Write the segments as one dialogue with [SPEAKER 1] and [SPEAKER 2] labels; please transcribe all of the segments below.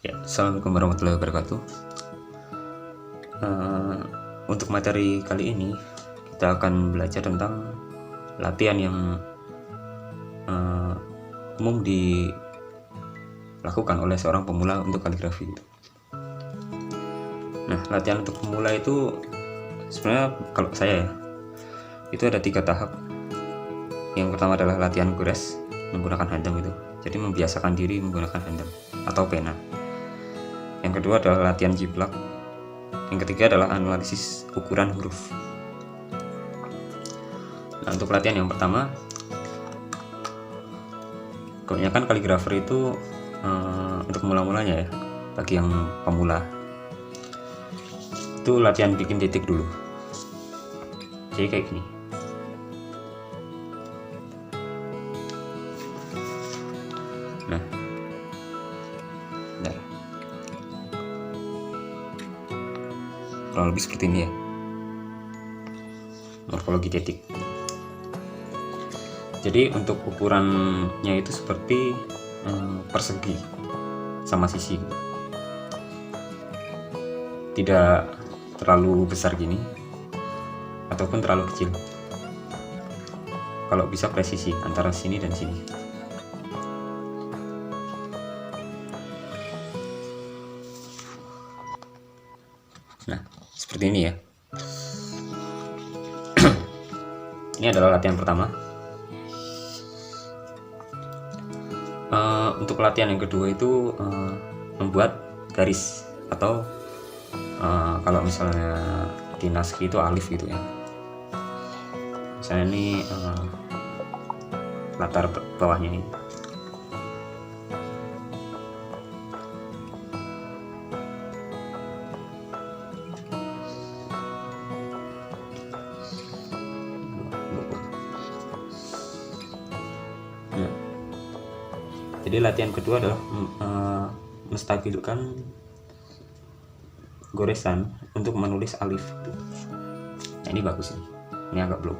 [SPEAKER 1] Ya, assalamualaikum warahmatullahi wabarakatuh. Untuk materi kali ini kita akan belajar tentang latihan yang umum dilakukan oleh seorang pemula untuk kaligrafi. Nah, latihan untuk pemula itu sebenarnya kalau saya itu ada 3 tahap. Yang pertama adalah latihan gores menggunakan handam itu. Jadi membiasakan diri menggunakan handam atau pena. Yang kedua adalah latihan jiplak. Yang ketiga adalah analisis ukuran huruf. Nah, untuk latihan yang pertama, kebanyakan kaligrafer itu untuk mula-mulanya ya, bagi yang pemula itu latihan bikin titik dulu. Jadi kayak gini. Nah, kurang lebih seperti ini ya, morfologi titik. Jadi untuk ukurannya itu seperti persegi sama sisi, tidak terlalu besar gini ataupun terlalu kecil. Kalau bisa presisi antara sini dan sini. Nah, seperti ini ya. Ini adalah latihan pertama. Untuk latihan yang kedua itu membuat garis atau kalau misalnya di naskah itu alif gitu ya. Misalnya ini latar bawahnya ini. Jadi latihan kedua adalah menstabilkan goresan untuk menulis alif. Nah, ini bagus nih. Ini agak blur.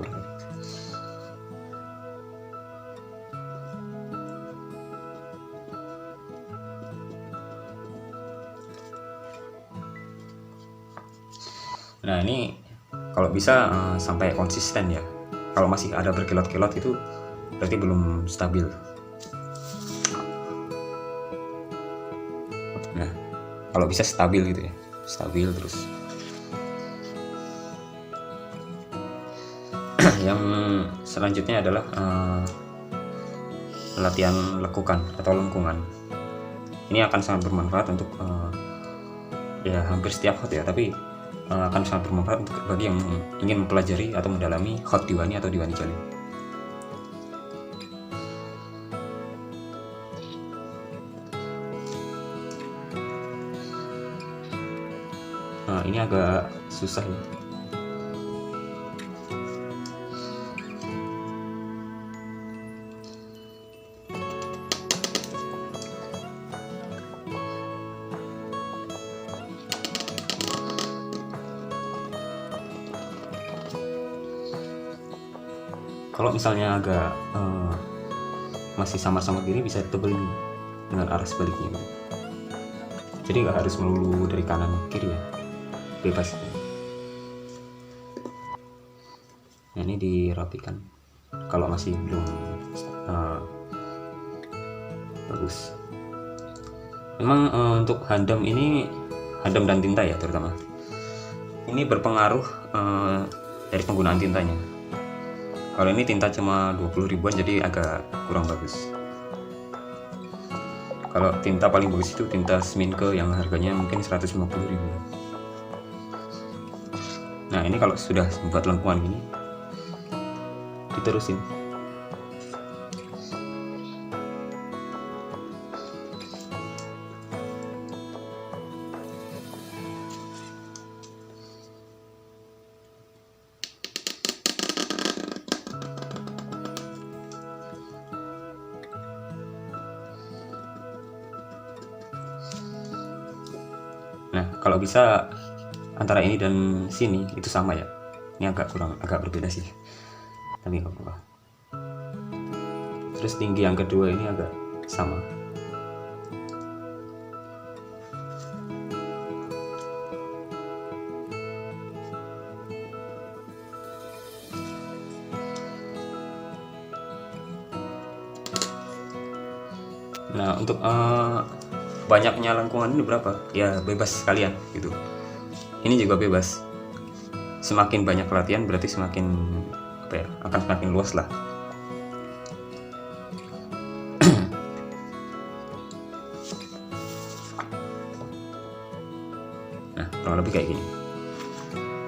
[SPEAKER 1] Nah, ini kalau bisa sampai konsisten ya. Kalau masih ada berkelot-kelot itu berarti belum stabil. Nah, kalau bisa stabil gitu ya, stabil terus. Yang selanjutnya adalah latihan lekukan atau lengkungan. Ini akan sangat bermanfaat untuk ya hampir setiap hot ya, tapi akan sangat bermanfaat untuk bagi yang ingin mempelajari atau mendalami hot diwani atau diwani jalin. Nah, ini agak susah ya. Kalau misalnya agak masih sama-sama gini, bisa ditebelin dengan arah sebaliknya. Jadi nggak harus melulu dari kanan kiri ya, bebas. Nah, ini dirapikan kalau masih belum bagus. Memang untuk handam ini, handam dan tinta ya terutama, ini berpengaruh dari penggunaan tintanya. Kalau ini tinta cuma 20 ribuan, jadi agak kurang bagus. Kalau tinta paling bagus itu tinta Sminke yang harganya mungkin 150 ribu. Nah, ini kalau sudah membuat lengkungan gini, diterusin. Nah, kalau bisa antara ini dan sini itu sama ya. Ini agak berbeda sih, tapi nggak apa-apa. Terus tinggi yang kedua ini agak sama. Nah, untuk banyaknya lengkungan ini berapa? Ya bebas kalian gitu. Ini juga bebas. Semakin banyak latihan berarti semakin apa ya, akan semakin luas lah. Nah, kurang lebih kayak gini.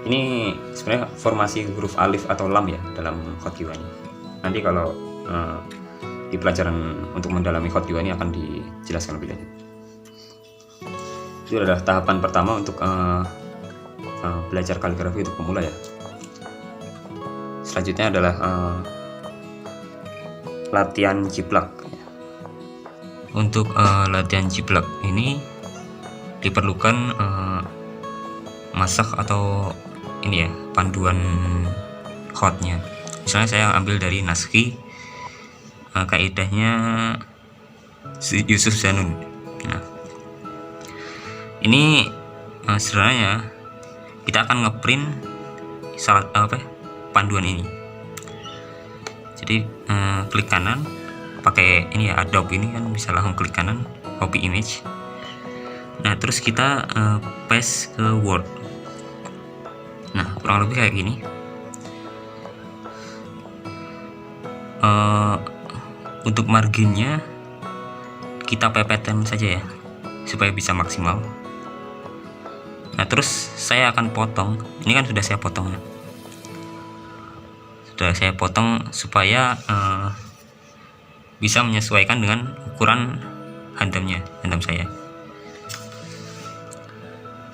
[SPEAKER 1] Ini sebenarnya formasi huruf alif atau lam ya dalam Hot Yuan. Nanti kalau di pelajaran untuk mendalami Hot Yuan ini akan dijelaskan lebih lanjut. Itu adalah tahapan pertama untuk belajar kaligrafi untuk pemula ya. Selanjutnya adalah latihan jiplak. Untuk latihan jiplak ini diperlukan masak atau ini ya, panduan hotnya. Misalnya saya ambil dari Naskhi, kaidahnya Yusuf Zanun. Nah, ini sebenarnya kita akan ngeprint panduan ini. Jadi klik kanan, pakai ini ya, Adobe ini kan bisa langsung klik kanan, copy image. Nah, terus kita paste ke Word. Nah, kurang lebih kayak gini. Untuk marginnya kita pepetin saja ya, supaya bisa maksimal. Nah, terus saya akan potong. Ini kan sudah saya potong. Sudah saya potong supaya bisa menyesuaikan dengan ukuran handam saya.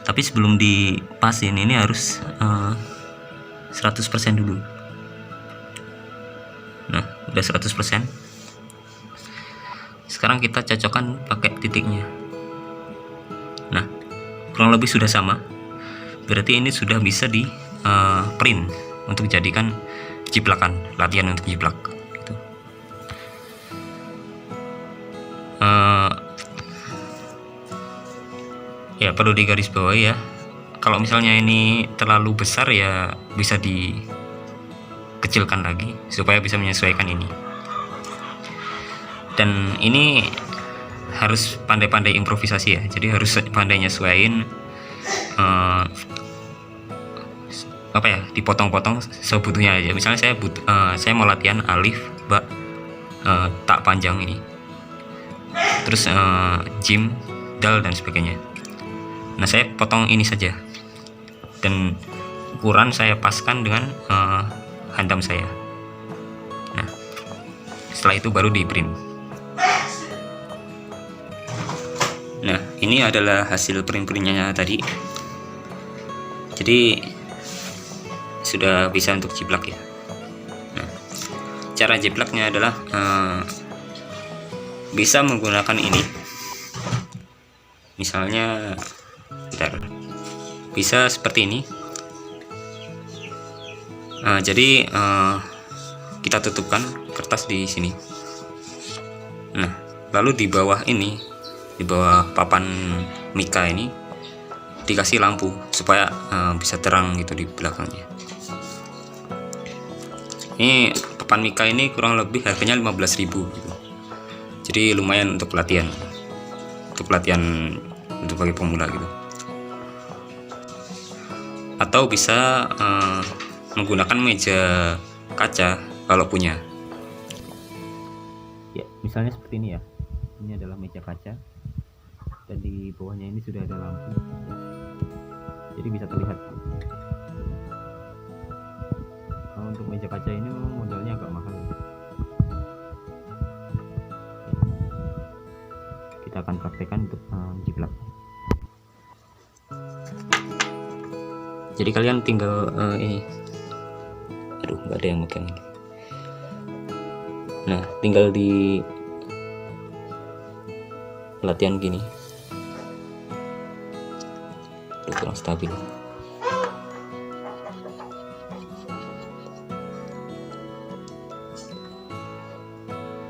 [SPEAKER 1] Tapi sebelum dipasin ini harus 100% dulu. Nah, udah 100%. Sekarang kita cocokkan pakai titiknya. Nah, kurang lebih sudah sama. Berarti ini sudah bisa di print untuk jadikan jiplakan, latihan untuk jiplak. Gitu. Ya, perlu digarisbawahi ya, kalau misalnya ini terlalu besar ya bisa dikecilkan lagi supaya bisa menyesuaikan ini. Dan ini harus pandai-pandai improvisasi ya, jadi harus pandai nyesuaiin dipotong-potong sebutuhnya aja. Misalnya saya mau latihan alif, ba, tak panjang ini, terus jim, dal dan sebagainya. Nah, saya potong ini saja dan ukuran saya paskan dengan handam saya. Nah, setelah itu baru di print. Nah, ini adalah hasil print-printnya tadi. Jadi sudah bisa untuk jiplak ya. Nah, cara jiplaknya adalah bisa menggunakan ini. Misalnya bisa seperti ini. Jadi kita tutupkan kertas di sini. Nah, lalu di bawah ini, di bawah papan mika ini dikasih lampu supaya bisa terang gitu di belakangnya. Ini papan mika ini kurang lebih harganya 15.000 gitu. Jadi lumayan untuk latihan untuk bagi pemula gitu. Atau bisa menggunakan meja kaca kalau punya. Ya, misalnya seperti ini ya. Ini adalah meja kaca dan di bawahnya ini sudah ada lampu. Jadi bisa terlihat. Untuk meja kaca ini memang modalnya agak mahal. Kita akan praktekkan untuk jiplak. Jadi kalian tinggal ini, nggak ada yang megang ini. Nah, tinggal di latihan gini, kurang stabil.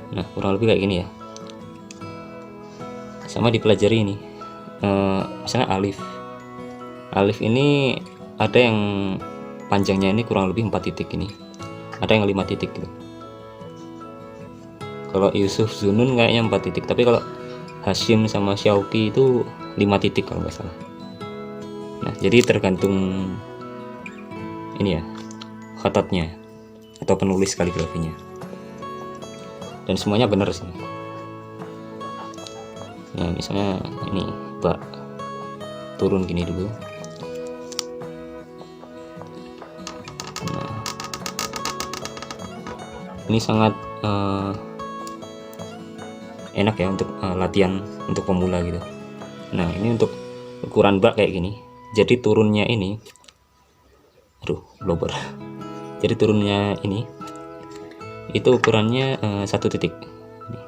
[SPEAKER 1] Nah, kurang lebih kayak gini ya. Sama dipelajari ini, misalnya alif ini ada yang panjangnya ini kurang lebih 4 titik, ini ada yang 5 titik gitu. Kalau Yusuf Zunun kayaknya 4 titik, tapi kalau Hashim sama Xiaoqi itu 5 titik kalau nggak salah. Nah, jadi tergantung ini ya, khatatnya atau penulis kaligrafinya. Dan semuanya benar sih. Nah, misalnya ini Mbak turun gini dulu. Nah, ini sangat enak ya untuk latihan untuk pemula gitu. Nah, ini untuk ukuran bak kayak gini. Jadi turunnya ini, aduh blobber. Jadi turunnya ini itu ukurannya 1 titik. Ini.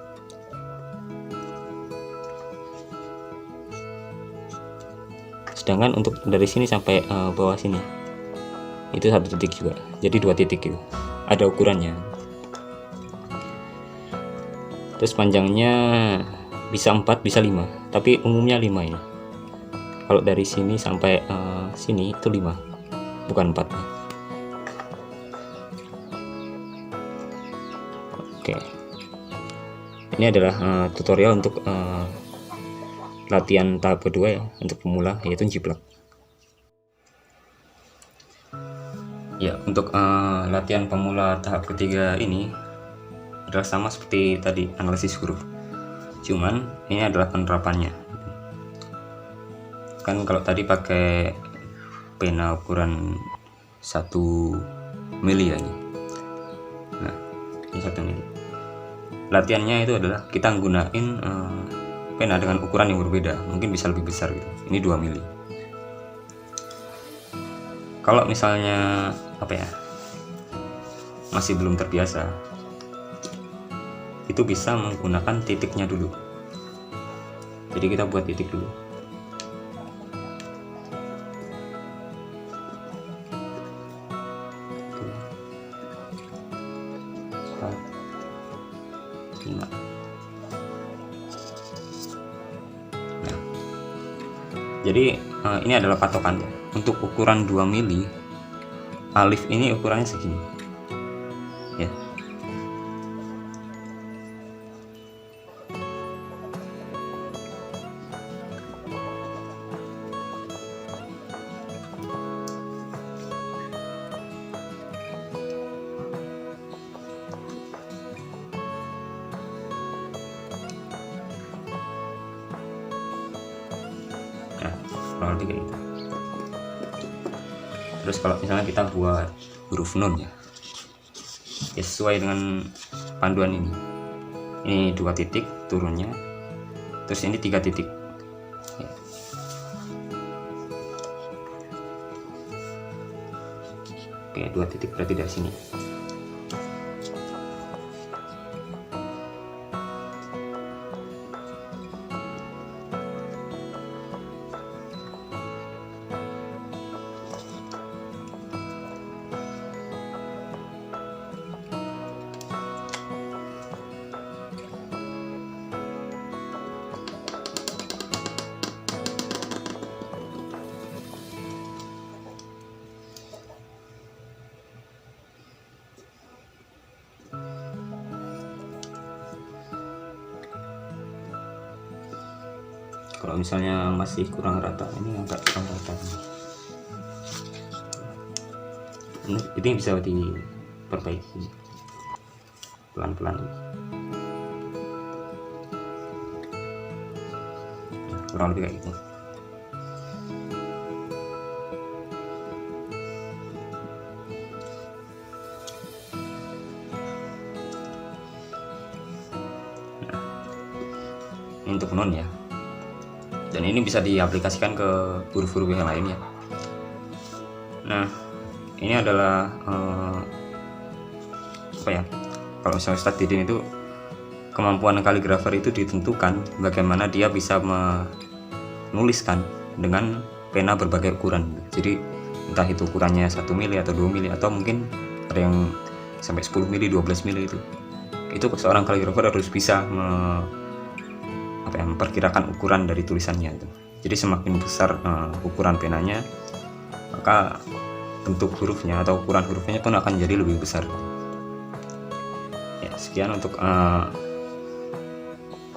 [SPEAKER 1] Sedangkan untuk dari sini sampai bawah sini itu 1 titik juga. Jadi 2 titik gitu. Ada ukurannya. Terus panjangnya bisa 4 bisa 5, tapi umumnya 5 ini. Kalau dari sini sampai sini itu 5, bukan 4. Oke, ini adalah tutorial untuk latihan tahap kedua ya, untuk pemula, yaitu jiplak. Ya, untuk latihan pemula tahap ketiga ini adalah sama seperti tadi, analisis huruf. Cuman ini adalah penerapannya. Kan kalau tadi pakai pena ukuran 1 mili ya ini. Nah, ini 1 mili. Latihannya itu adalah kita gunain pena dengan ukuran yang berbeda, mungkin bisa lebih besar gitu. Ini 2 mili. Kalau misalnya apa ya, masih belum terbiasa, itu bisa menggunakan titiknya dulu. Jadi kita buat titik dulu. Nah, jadi ini adalah patokan untuk ukuran 2 mili. Alif ini ukurannya segini ya. Nah, kurang lebih kayak gitu. Terus kalau misalnya kita buat huruf nun ya, sesuai dengan panduan ini. Ini 2 titik turunnya, terus ini 3 titik. Ya. Oke, 2 titik berarti dari sini. Kalau misalnya masih kurang rata, ini agak kurang rata. Ini bisa diperbaiki pelan-pelan. Nah, kurang lebih kayak gitu. Nah, ini untuk non ya. Dan ini bisa diaplikasikan ke huruf-huruf yang lainnya. Nah, ini adalah apa ya? Kalau misalnya Ustadz Didin itu, kemampuan kaligrafer itu ditentukan bagaimana dia bisa menuliskan dengan pena berbagai ukuran. Jadi entah itu ukurannya 1 mili atau 2 mili atau mungkin ada yang sampai 10 mili, 12 mili itu. Itu seorang kaligrafer harus bisa memperkirakan ukuran dari tulisannya itu. Jadi semakin besar ukuran penanya, maka bentuk hurufnya atau ukuran hurufnya pun akan jadi lebih besar. Ya, sekian untuk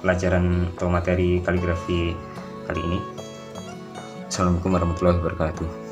[SPEAKER 1] pelajaran atau materi kaligrafi kali ini. Assalamualaikum warahmatullahi wabarakatuh.